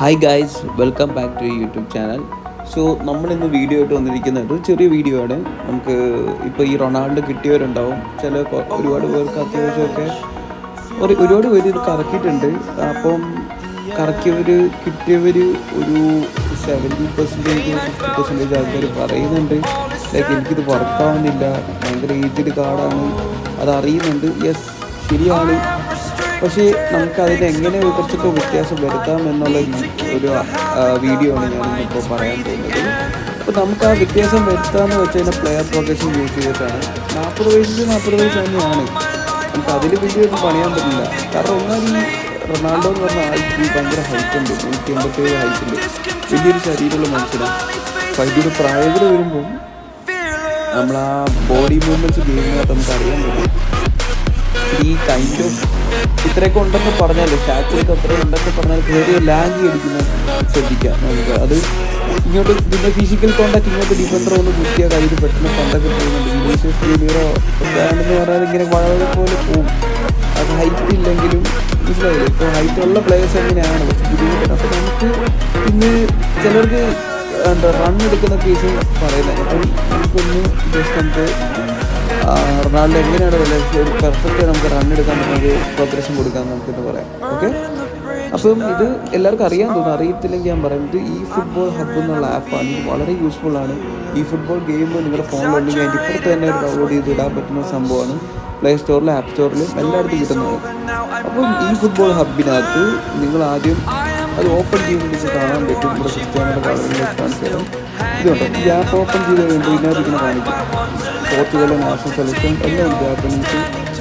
Hi guys, welcome back to YouTube channel. So നമ്മളിന്ന് video ആയിട്ട് വന്നിരിക്കുന്നത് ചെറിയ വീഡിയോ ആണ്. നമുക്ക് ഇപ്പോൾ ഈ റൊണാൾഡോ കിട്ടിയവരുണ്ടാവും, ഒരുപാട് പേർക്ക് അത്യാവശ്യമൊക്കെ ഒരുപാട് പേര് ഇത് കറക്കിയിട്ടുണ്ട്. അപ്പം കിട്ടിയവർ ഒരു 70% 50% ആൾക്കാർ പറയുന്നുണ്ട് ലൈക്ക് എനിക്കിത് വർക്കാവുന്നില്ല, ഭയങ്കര ഏജ്ഡ് കാർഡാണ്, അതറിയുന്നുണ്ട്. യെസ്, ശരിയാണ്. പക്ഷേ നമുക്കതിന് എങ്ങനെ കുറച്ചൊക്കെ വ്യത്യാസം വരുത്താം എന്നുള്ള ഒരു വീഡിയോ ആണ് ഞാനിപ്പോൾ പറയാൻ പോകുന്നത്. അപ്പോൾ നമുക്ക് ആ വ്യത്യാസം വരുത്താമെന്ന് വെച്ച് കഴിഞ്ഞാൽ പ്ലെയർ പ്രൊഗ്രഷൻ യൂസ് ചെയ്തിട്ടാണ്. 40 വയസ്സ് തന്നെയാണ്, നമുക്ക് അതിൽ വലിയൊന്നും പണിയാൻ പറ്റില്ല. കാരണം ഒന്നാമത് ഈ റൊണാൾഡോ എന്ന് പറഞ്ഞ ആൾക്ക് ഭയങ്കര ഹൈറ്റ് ഉണ്ട്, 187 ഹൈറ്റ് ഉണ്ട്, വലിയൊരു ശരീരമുള്ള മനുഷ്യനാണ്. അപ്പോൾ അതിൻ്റെ പ്രായത്തിൽ വരുമ്പം നമ്മൾ ആ ബോഡി മൂവ്മെൻറ്റ്സ് ഗെയിമിനകത്ത് നമുക്ക് അറിയാൻ പറ്റും. ഈ കൈൻഡ് ഓഫ് ഇത്രയൊക്കെ ഉണ്ടെന്ന് പറഞ്ഞാൽ, സ്റ്റാച്ചറൊക്കെ അത്രയും ഉണ്ടെന്ന് പറഞ്ഞാൽ കയറിയ ലാഗ് അടിക്കുന്ന ശ്രദ്ധിക്കാം നമുക്ക്. അത് ഇങ്ങോട്ട് ഇതിൻ്റെ ഫിസിക്കൽ കോണ്ടാക്ട് ഇങ്ങോട്ട് ഡിഫൻഡർ ഒന്ന് കുത്തിയ കയ്യിൽ പെട്ടെന്ന് പണ്ടൊക്കെ പോകുന്നുണ്ട്. വിനീഷ്യസ് ജൂനിയറോ എന്ന് പറഞ്ഞാൽ ഇങ്ങനെ വളരെ പോലെ പോകും. അത് ഹൈറ്റ് ഇല്ലെങ്കിലും മനസ്സിലായില്ലേ, ഇപ്പോൾ ഹൈറ്റ് ഉള്ള പ്ലേയേഴ്സ് എങ്ങനെയാണ് പക്ഷെ ബുദ്ധിമുട്ടാണ്. അപ്പോൾ നമുക്ക് ഇന്ന് ചിലർക്ക് റൺ എടുക്കുന്ന കേസ് പറയുന്നത്. അപ്പം നമുക്കൊന്ന് ജസ്റ്റ് നമുക്ക് റൊണാൾഡോ എങ്ങനെയാണ് ഒരു പെർഫെക്റ്റ് നമുക്ക് റൺ എടുക്കാൻ പറ്റുന്ന ഒരു പ്രോഗ്രഷൻ കൊടുക്കാൻ നമുക്കെന്ന് പറയാം. ഓക്കെ, അപ്പം ഇത് എല്ലാവർക്കും അറിയാൻ തോന്നുന്നു. അറിയത്തില്ലെങ്കിൽ ഞാൻ പറയാം, ഇത് ഈ ഫുട്ബോൾ ഹബ്ബ് എന്നുള്ള ആപ്പാണ്. ഇത് വളരെ യൂസ്ഫുൾ ആണ്. ഈ ഫുട്ബോൾ ഗെയിം നിങ്ങളുടെ ഫോണിലുണ്ടെങ്കിൽ അതിൻ്റെ ഇപ്പുറത്ത് തന്നെ ഡൗൺലോഡ് ചെയ്ത് ഇടാൻ പറ്റുന്ന സംഭവമാണ്. പ്ലേ സ്റ്റോറിലും ആപ്പ് സ്റ്റോറിലും എല്ലായിടത്തും കിട്ടുന്നത്. അപ്പം ഈ ഫുട്ബോൾ ഹബ്ബിനകത്ത് നിങ്ങൾ ആദ്യം അത് ഓപ്പൺ ചെയ്ത് നിങ്ങൾക്ക് കാണാൻ പറ്റും. ഇവിടെ ക്രിസ്ത്യാനോയുടെ കളറിലേക്ക് കാണിച്ചു തരാം. ഇതുണ്ട്, ഈ ആപ്പ് ഓപ്പൺ ചെയ്ത് കഴിയുമ്പോൾ ഇതിനകത്ത് ഇങ്ങനെ കാണിക്കും പോർച്ചുഗലിലെ നാഷണൽ സെലക്ഷൻ എല്ലാം ഉണ്ട്. ജാപ്പനീസ്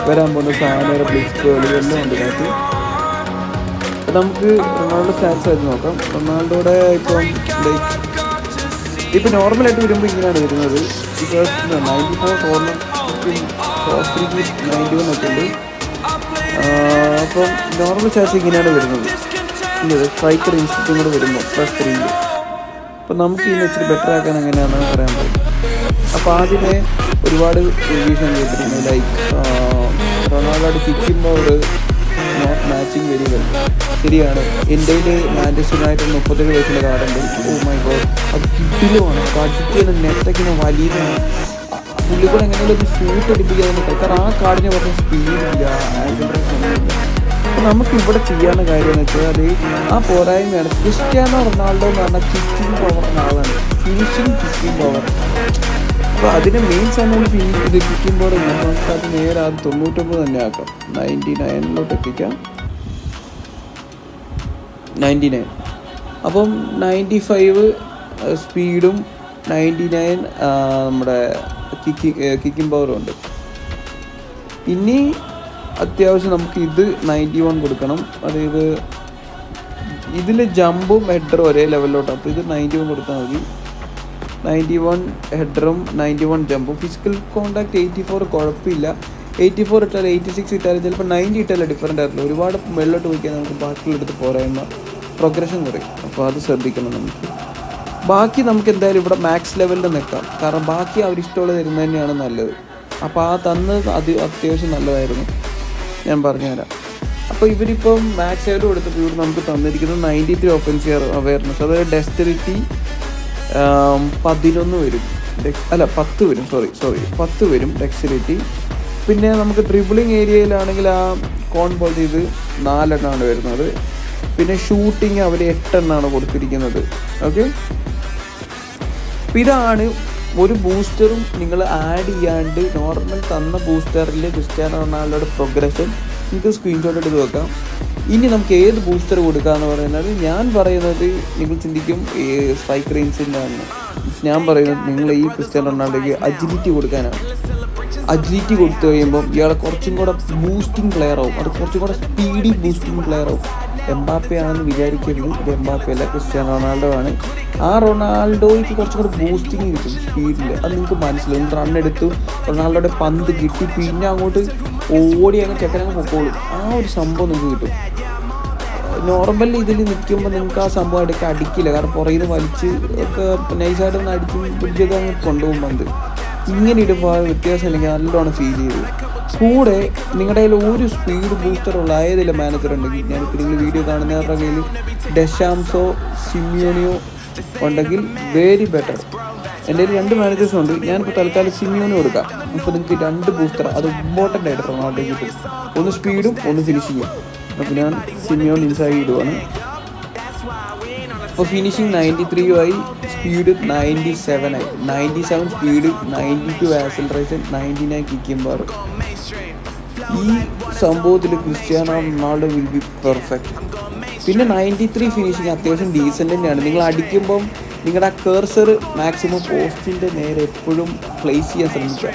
വരാൻ പോകുന്ന സാധനയുടെ ബ്ലിസ്റ്റുകൾ എല്ലാം ഉണ്ട് ഇതിനകത്ത്. അപ്പം നമുക്ക് റൊണാൾഡോ സ്റ്റാറ്റ്സ് ആയിട്ട് നോക്കാം. റൊണാൾഡോയുടെ ഇപ്പം നോർമലായിട്ട് വരുമ്പോൾ ഇങ്ങനെയാണ് വരുന്നത്. ബിക്കോസ് 94 കോർണർ 91 ഒക്കെ ഉണ്ട്. അപ്പം നോർമൽ സ്റ്റാറ്റ്സ് ഇങ്ങനെയാണ് വരുന്നത്. ഇത് സ്ട്രൈക്കർ ഇൻസ്റ്റിറ്റ്യൂട്ടും കൂടെ വരുമ്പോൾ +3. അപ്പം നമുക്ക് ഇതിനെ ഇച്ചിരി ബെറ്റർ ആക്കാൻ എങ്ങനെയാണെന്ന് പറയാൻ പറ്റും. അപ്പോൾ ആദ്യമേ ഒരുപാട് റിവ്യൂഷൻ ചെയ്തിരുന്നു. ലൈക്ക് റൊണാൾഡോയുടെ kicking power not matching very well. ശരിയാണ്, ഇന്ത്യയിൽ മാഞ്ചസ്റ്റർ യുണൈറ്റഡ് 37 വയസ്സിലെ കാർഡുണ്ട്. ഓ മൈ ഗോഡ്, അത് കിഡിലുമാണ്. കടിക്കുന്ന നെറ്റൊക്കെ വലിയതാണ്. പുള്ളിക്കൂടെ എങ്ങനെയുള്ള ഒരു ഷൂട്ട് അടിപ്പിക്കാൻ പറ്റും. കാരണം ആ കാർഡിന് പറഞ്ഞ സ്പീഡില്ല, ആക്സിലറേഷൻ ഒന്നുമില്ല. അപ്പോൾ നമുക്ക് ഇവിടെ ചെയ്യാവുന്ന കാര്യം എന്ന് വെച്ചാൽ അത് ആ പോരായ്മയാണ്. ക്രിസ്ത്യാനോ റൊണാൾഡോ എന്ന് പറഞ്ഞാൽ കിക്കിംഗ് പവറുള്ള ആളാണ്, ഫിനിഷിങ് കിക്കിംഗ് പവർ. അപ്പോൾ അതിന് മെയിൻ സമയം ഇത് കിക്കിംഗ് പവർ നമുക്ക് അത് നേരെ അത് 99 തന്നെ ആക്കാം. 99 എത്തിക്കാം. 99. അപ്പം 95 സ്പീഡും 99 നമ്മുടെ കിക്കിംഗ് പവറും ഉണ്ട്. ഇനി അത്യാവശ്യം നമുക്ക് ഇത് 91 കൊടുക്കണം. അതായത് ഇതിൽ ജമ്പും ഹെഡറും ഒരേ ലെവലിലോട്ട്. അപ്പോൾ ഇത് 91 കൊടുത്താൽ മതി. 91 ഹെഡറും 91 ജമ്പും. ഫിസിക്കൽ കോണ്ടാക്ട് 84 കുഴപ്പമില്ല. 84 ഇട്ടാൽ 86 ഇട്ടാലും ചിലപ്പോൾ 90 ഇട്ടാലും ഡിഫറൻ്റ് ആയിട്ടില്ല. ഒരുപാട് വെള്ളോട്ട് പോയിക്കാൻ നമുക്ക് ബാക്കിയുള്ളടുത്ത് പോരായ്മ പ്രോഗ്രഷൻ കുറയും. അപ്പോൾ അത് ശ്രദ്ധിക്കണം നമുക്ക്. ബാക്കി നമുക്ക് എന്തായാലും ഇവിടെ മാക്സ് ലെവലിൽ നിൽക്കാം. കാരണം ബാക്കി അവരിഷ്ടമുള്ള തരുന്നത് തന്നെയാണ് നല്ലത്. അപ്പോൾ ആ തന്നത് അത് അത്യാവശ്യം നല്ലതായിരുന്നു, ഞാൻ പറഞ്ഞുതരാം. അപ്പോൾ ഇവരിപ്പം മാക്സ് ലെവൽ കൊടുത്തപ്പോൾ ഇവിടെ നമുക്ക് തന്നിരിക്കുന്നത് 93 ഒഫൻസീവ് അവയർനെസ്. അതായത് ഡെക്സ്റ്ററിറ്റി 11 വരും, 10 വരും. സോറി 10 വരും ഡെക്സ്റ്ററിറ്റി. പിന്നെ നമുക്ക് ഡ്രിബിളിങ് ഏരിയയിലാണെങ്കിൽ ആ കോൺ ബോൾ ചെയ്ത് 4 എണ്ണമാണ് വരുന്നത്. പിന്നെ ഷൂട്ടിങ് അവർ 8 എണ്ണമാണ് കൊടുത്തിരിക്കുന്നത്. ഓക്കെ, അപ്പോൾ ഇതാണ് ഒരു ബൂസ്റ്ററും നിങ്ങൾ ആഡ് ചെയ്യാണ്ട് നോർമൽ തന്ന ബൂസ്റ്ററിൽ ക്രിസ്ത്യാനോ റൊണാൾഡോയുടെ പ്രോഗ്രഷൻ നിങ്ങൾക്ക് സ്ക്രീൻഷോട്ട് എടുത്ത് വെക്കാം. ഇനി നമുക്ക് ഏത് ബൂസ്റ്റർ കൊടുക്കാമെന്ന് പറയുന്നത് ഞാൻ പറയുന്നത് നിങ്ങൾ ചിന്തിക്കും സ്ട്രൈക്ക് റേഞ്ചിലാണ്. ഞാൻ പറയുന്നത് നിങ്ങൾ ഈ ക്രിസ്ത്യാനോ റൊണാൾഡോയ്ക്ക് അജിലിറ്റി കൊടുക്കാനാണ്. അജിലിറ്റി കൊടുത്തു കഴിയുമ്പം ഇയാളെ കുറച്ചും കൂടെ ബൂസ്റ്റിംഗ് പ്ലെയർ ആവും. അത് കുറച്ചും കൂടെ സ്പീഡി ബൂസ്റ്റിംഗ് പ്ലെയർ ആവും. എംബാപ്പെ ആണെന്ന് വിചാരിക്കരുത്, ഇത് എംബാപ്പെ അല്ല, ക്രിസ്ത്യാനോ റൊണാൾഡോ ആണ്. ആ റൊണാൾഡോയ്ക്ക് കുറച്ചും കൂടെ ബൂസ്റ്റിങ് കിട്ടും സ്പീഡിൽ. അത് നിങ്ങൾക്ക് മനസ്സിലാവും. റൺ എടുത്തു, റൊണാൾഡോയുടെ പന്ത് കിട്ടി, പിന്നെ അങ്ങോട്ട് ഓടി അങ്ങ് ചെക്കനങ്ങ് പൊക്കോളും. ആ ഒരു സംഭവം നിങ്ങൾക്ക് കിട്ടും. നോർമൽ ഇതിൽ നിൽക്കുമ്പോൾ നിങ്ങൾക്ക് ആ സംഭവം ഇടയ്ക്ക് അടിക്കില്ല. കാരണം പുറകിൽ നിന്ന് വലിച്ച് ഒക്കെ നൈസായിട്ട് ഒന്ന് അടിച്ച് പിടിച്ചൊക്കെ അങ്ങ് കൊണ്ടുപോകും പന്ത്. ഇങ്ങനെ ഇടുമ്പോൾ വ്യത്യാസം ഇല്ലെങ്കിൽ നല്ലോണം ഫീൽ ചെയ്തു. കൂടെ നിങ്ങളുടെ കയ്യിൽ ഒരു സ്പീഡ് ബൂസ്റ്ററുള്ള ഏതെങ്കിലും മാനേജർ ഉണ്ടെങ്കിൽ, ഞാനിപ്പോൾ നിങ്ങൾ വീഡിയോ കാണുന്നവരുടെ കയ്യിൽ ഡെഷാംസോ സിമിയോണിയോ ഉണ്ടെങ്കിൽ വെരി ബെറ്റർ. എൻ്റെ കയ്യിൽ 2 മാനേജേഴ്സും ഉണ്ട്. ഞാനിപ്പോൾ തൽക്കാലം സിമിയോണി കൊടുക്കാം. ഇപ്പോൾ നിങ്ങൾക്ക് 2 ബൂസ്റ്റർ അത് ഇമ്പോർട്ടൻ്റ് ആയിട്ട് റൊണാൾഡോയ്ക്ക് കിട്ടും. ഒന്ന് സ്പീഡും ഒന്ന് ഫിനിഷിങ്ങും. അപ്പോൾ ഞാൻ സിമിയോൺ ഇൻസൈഡ് ഇടുവാണ്. അപ്പോൾ ഫിനിഷിങ് 93 ആയി, സ്പീഡ് 97 ആയി. 97 സ്പീഡ്, 92 ആക്സിലറേഷൻ, 99 കിക്കിംഗ് പവർ. ഈ സംഭവത്തിൽ Cristiano Ronaldo will be perfect. പിന്നെ 93 ഫിനിഷിങ് അത്യാവശ്യം ഡീസൻ്റ് തന്നെയാണ്. നിങ്ങൾ അടിക്കുമ്പം നിങ്ങളുടെ ആ കേഴ്സർ മാക്സിമം പോസ്റ്റിൻ്റെ നേരെ എപ്പോഴും പ്ലേസ് ചെയ്യാൻ ശ്രമിക്കുക.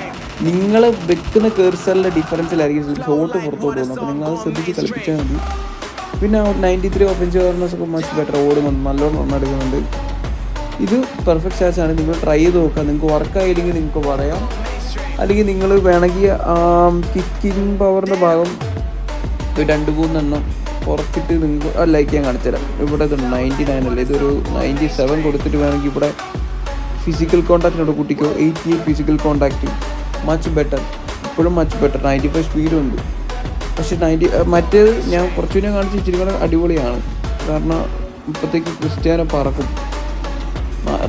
നിങ്ങൾ വെക്കുന്ന കേഴ്സറിൻ്റെ ഡിഫറൻസിലായിരിക്കും ഷോട്ട് പുറത്തോട്ട് പോകുന്നത്. അപ്പോൾ നിങ്ങൾ അത് ശ്രദ്ധിച്ച് കളിപ്പിച്ചാൽ മതി. പിന്നെ 93 ഓഫൻസീവ് അവേർനെസ് ഒക്കെ മച്ച് ബെറ്റർ. ഓടുന്നുണ്ട്, നല്ലോണം റണ്ണെടുക്കുന്നുണ്ട്. ഇത് പെർഫെക്റ്റ് സ്റ്റാറ്റ്സാണ്. നിങ്ങൾ ട്രൈ ചെയ്ത് നോക്കുക. നിങ്ങൾക്ക് വർക്കായില്ലെങ്കിൽ നിങ്ങൾക്ക് പറയാം. അല്ലെങ്കിൽ നിങ്ങൾ വേണമെങ്കിൽ കിക്കിംഗ് പവറിൻ്റെ ഭാഗം 2-3 എണ്ണം പുറത്തിട്ട് നിങ്ങൾക്ക് ലൈക്ക് ഞാൻ കാണിച്ചു തരാം. ഇവിടെ ഇത് 99 അല്ലേ, ഇതൊരു 97 കൊടുത്തിട്ട് വേണമെങ്കിൽ ഇവിടെ ഫിസിക്കൽ കോൺടാക്റ്റിനോട് കൂട്ടിക്കോ. 88 ഫിസിക്കൽ കോൺടാക്റ്റ്, മച്ച് ബെറ്റർ. ഇപ്പോഴും മച്ച് ബെറ്റർ. 95 സ്പീഡും ഉണ്ട്. പക്ഷേ മറ്റേത് ഞാൻ കുറച്ചുകൂടെ കാണിച്ച് ഇച്ചിരി കൂടെ അടിപൊളിയാണ്. കാരണം ഇപ്പോഴത്തേക്ക് ക്രിസ്ത്യാനോ പറക്കും.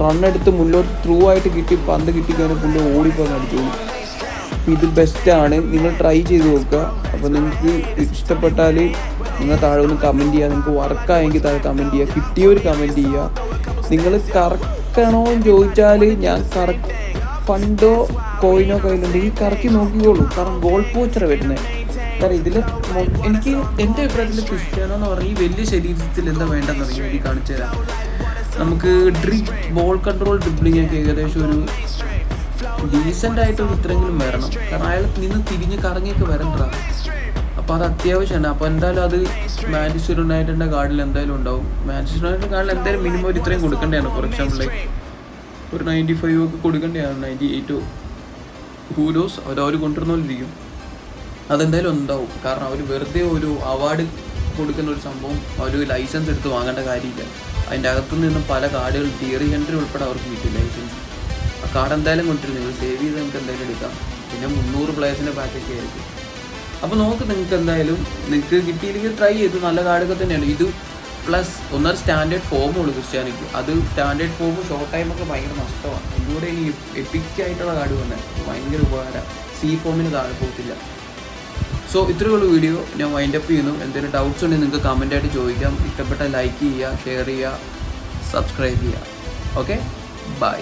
റണ്ണെടുത്ത് മുന്നോട്ട് ത്രൂ ആയിട്ട് പന്ത് കിട്ടിക്കഴിഞ്ഞാൽ പുള്ളി ഓടിപ്പോയി അടിച്ചോളൂ. അപ്പോൾ ഇത് ബെസ്റ്റാണ്. നിങ്ങൾ ട്രൈ ചെയ്ത് നോക്കുക. അപ്പോൾ നിങ്ങൾക്ക് ഇഷ്ടപ്പെട്ടാൽ നിങ്ങൾ താഴെ ഒന്ന് കമൻറ്റ് ചെയ്യുക. നിങ്ങൾക്ക് വർക്കായെങ്കിൽ താഴെ കമൻറ്റ് ചെയ്യുക. കിട്ടിയവർ കമൻറ്റ് ചെയ്യുക. നിങ്ങൾ കറക്കണോ എന്ന് ചോദിച്ചാൽ ഞാൻ ഫണ്ടോ കോയിനോ കയ്യിലുണ്ടെങ്കിൽ കറക്കി നോക്കിക്കോളൂ. കാരണം ഗോൾ പോച്ചറാണ് വരുന്നത്. കാരണം ഇതിൽ എനിക്ക് എൻ്റെ അഭിപ്രായത്തിൽ ക്രിസ്ത്യാനോ എന്ന് പറഞ്ഞാൽ ഈ വലിയ ശരീരത്തിൽ എന്താ വേണ്ടെന്ന് അറിയാം. എനിക്ക് കാണിച്ചു തരാം. നമുക്ക് ബോൾ കൺട്രോൾ ഡ്രിബ്ലിംഗ് ഒക്കെ ഏകദേശം ഒരു ഡീസൻ്റ് ആയിട്ടൊരു ഇത്രയെങ്കിലും വരണം. കാരണം അയാൾ നിന്ന് തിരിഞ്ഞ് കറങ്ങിയൊക്കെ വരണ്ടാണ്. അപ്പോൾ അത് അത്യാവശ്യമാണ്. അപ്പോൾ എന്തായാലും അത് മാഞ്ചസ്റ്റർ യുണൈറ്റഡിൻ്റെ കാർഡിൽ എന്തായാലും ഉണ്ടാവും. മാഞ്ചസ്റ്റർ യുണൈറ്റഡ് കാർഡിൽ എന്തായാലും മിനിമം ഒരു ഇത്രയും കൊടുക്കേണ്ടതാണ്. ഫോർ എക്സാമ്പിൾ ഒരു 95 ഒക്കെ കൊടുക്കേണ്ടതാണ്. 98 ഹൂലോസ് അവർ കൊണ്ടുവരുന്ന പോലെ ഇരിക്കും. അതെന്തായാലും ഉണ്ടാവും. കാരണം അവർ വെറുതെ ഒരു അവാർഡ് കൊടുക്കുന്ന ഒരു സംഭവം ഒരു ലൈസൻസ് എടുത്ത് വാങ്ങേണ്ട കാര്യമില്ല. അതിൻ്റെ അകത്തു നിന്നും പല കാർഡുകൾ തിയറി ഹെൻഡർ ഉൾപ്പെടെ അവർക്ക് കിട്ടും ലൈസൻസ്. ആ കാർഡ് എന്തായാലും കൊണ്ടുവരും. നിങ്ങൾ സേവ് ചെയ്ത് നിങ്ങൾക്ക് എന്തായാലും എടുക്കാം. പിന്നെ 300 പ്ലേയേഴ്സിൻ്റെ പാക്കേജ് ആയിരിക്കും. അപ്പോൾ നോക്ക്, നിങ്ങൾക്ക് കിട്ടിയില്ലെങ്കിൽ ട്രൈ ചെയ്തു. നല്ല കാർഡൊക്കെ തന്നെയാണ് ഇത്. പ്ലസ് ഒന്നൊരു സ്റ്റാൻഡേർഡ് ഫോമുള്ളൂ ക്രിസ്ത്യാനിക്ക്. അത് സ്റ്റാൻഡേർഡ് ഫോമും ഷോർട്ട് ടൈമൊക്കെ ഭയങ്കര നഷ്ടമാണ്. ഇതുകൂടെ ഇനി എപ്പിക്കായിട്ടുള്ള കാർഡ് വന്നാൽ ഭയങ്കര ഉപകാരം. സി ഫോമിന് താഴെ പോകത്തില്ല. സോ ഇത്രയുള്ള വീഡിയോ ഞാൻ വൈൻഡപ്പ് ചെയ്യുന്നു. എന്തെങ്കിലും ഡൗട്ട്സ് ഉണ്ടെങ്കിൽ നിങ്ങൾക്ക് കമൻറ്റായിട്ട് ചോദിക്കാം. ഇഷ്ടപ്പെട്ട ലൈക്ക് ചെയ്യുക, ഷെയർ ചെയ്യുക, സബ്സ്ക്രൈബ് ചെയ്യുക. Okay, by.